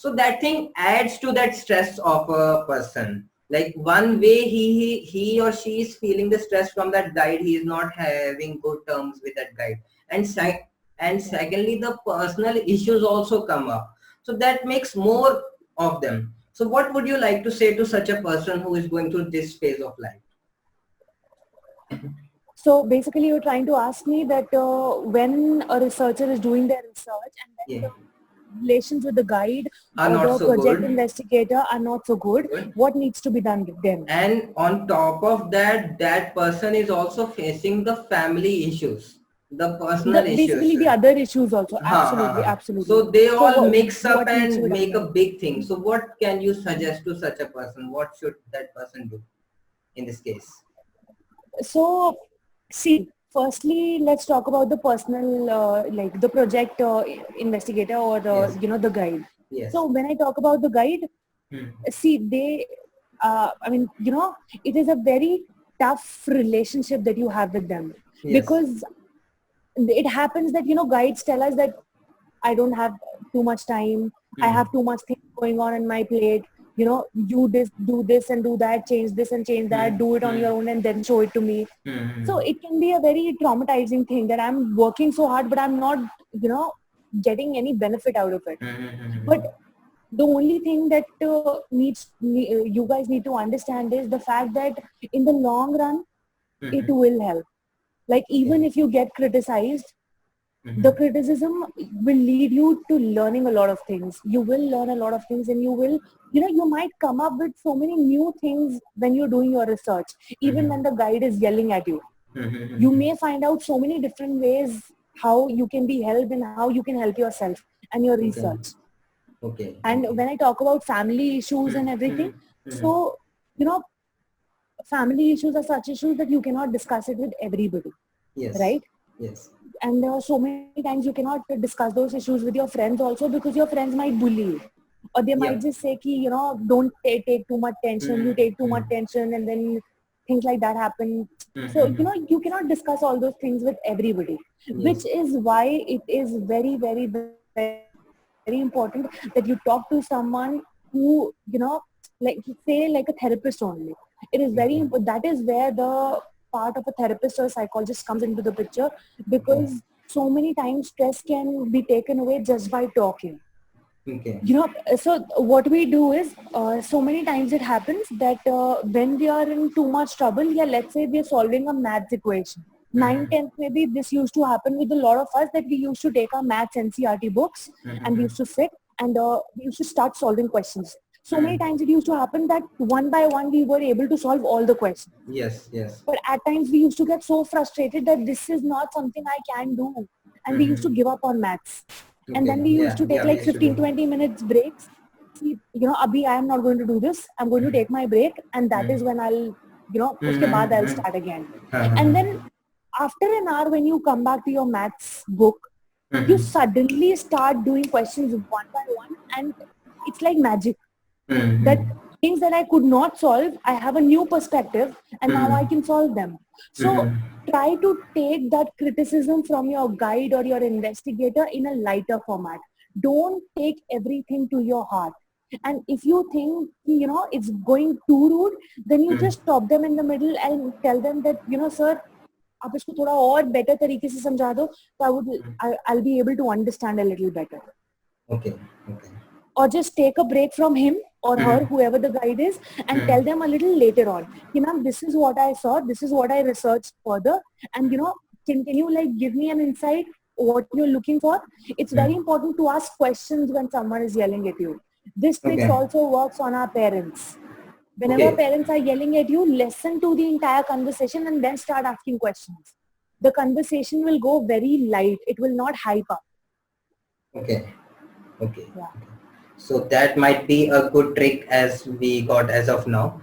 So that thing adds to that stress of a person. Like one way he or she is feeling the stress from that guide, he is not having good terms with that guide. And secondly, the personal issues also come up. So that makes more of them. So what would you like to say to such a person who is going through this phase of life? So basically, you're trying to ask me that when a researcher is doing their research and then Yeah. the relations with the guide Are or not the so project good. investigator are not so good, what needs to be done with them? And on top of that, that person is also facing the family issues, the personal issues. Basically the other issues also. Ha, ha, Absolutely, ha. absolutely. So they So all mix up what needs to and be done make a then? big thing. So what can you suggest to such a person? What should that person do in this case? So see, firstly, let's talk about the personal, like the project investigator or Yes. the guide. Yes. So when I talk about the guide, Hmm. see, I mean, it is a very tough relationship that you have with them, Yes. because it happens that guides tell us that I don't have too much time, I Hmm. have too much things going on in my plate, do this and do that, change this and change Hmm. that, do it on Hmm. your own and then show it to me. Hmm. So it can be a very traumatizing thing that I'm working so hard but I'm not getting any benefit out of it. But the only thing that you guys need to understand is the fact that in the long run it Hmm. will help. Like Okay. even if you get criticized, the Hmm. criticism will lead you to learning a lot of things. You will learn a lot of things and you might come up with so many new things when you're doing your research, even Hmm. when the guide is yelling at you. You Hmm. may find out so many different ways how you can be helped and how you can help yourself and your Okay. research. Okay. And Okay. when I talk about family issues and everything, so you know family issues are such issues that you cannot discuss it with everybody, Yes. right? Yes. And there are so many times you cannot discuss those issues with your friends also, because your friends might bully you, or they might Yep. just say ki, don't take too much tension, you take too much Hmm. tension, and then things like that happen. So Hmm. you cannot discuss all those things with everybody, which Yes. is why it is very very very important that you talk to someone who like say like a therapist only. It is very important. Okay. That is where the part of a therapist or a psychologist comes into the picture, Okay. because so many times stress can be taken away just by talking. Okay. So what we do is, so many times it happens that when we are in too much trouble, yeah, let's say we are solving a maths equation. 9, Hmm. 10th, maybe this used to happen with a lot of us, that we used to take our maths NCRT books and we Hmm. used to sit and we used to start solving questions. So many Hmm. times it used to happen that one by one we were able to solve all the questions. Yes. Yes. But at times we used to get so frustrated that this is not something I can do. And we used to Hmm. give up on maths. And Okay. then we used Yeah. to take Yeah. We like used to do. 15-20 minutes breaks. See, Abhi, I am not going to do this. I'm going to take my break. And that is when I'll, uske baad I'll Hmm. start again. And Hmm. then after an hour, when you come back to your maths book, you Hmm. suddenly start doing questions one by one. And it's like magic that Hmm. things that I could not solve, I have a new perspective and now I Hmm. can solve them. So Hmm. try to take that criticism from your guide or your investigator in a lighter format. Don't take everything to your heart. And if you think, it's going too rude, then you just stop them in the middle and tell them that, sir, आप इसको थोड़ा और better तरीके से समझा दो, so I'll be able to understand a little better. Okay. Okay. Or just take a break from him or her, Hmm. whoever the guide is, and tell Hmm. them a little later on, ma'am, this is what I saw, this is what I researched further, and can you like give me an insight what you're looking for? It's very Hmm. important to ask questions when someone is yelling at you. This tricks Okay. also works on our parents. Whenever Okay. parents are yelling at you, listen to the entire conversation and then start asking questions. The conversation will go very light, it will not hype up. Okay. Okay. Yeah. So that might be a good trick as we got as of now.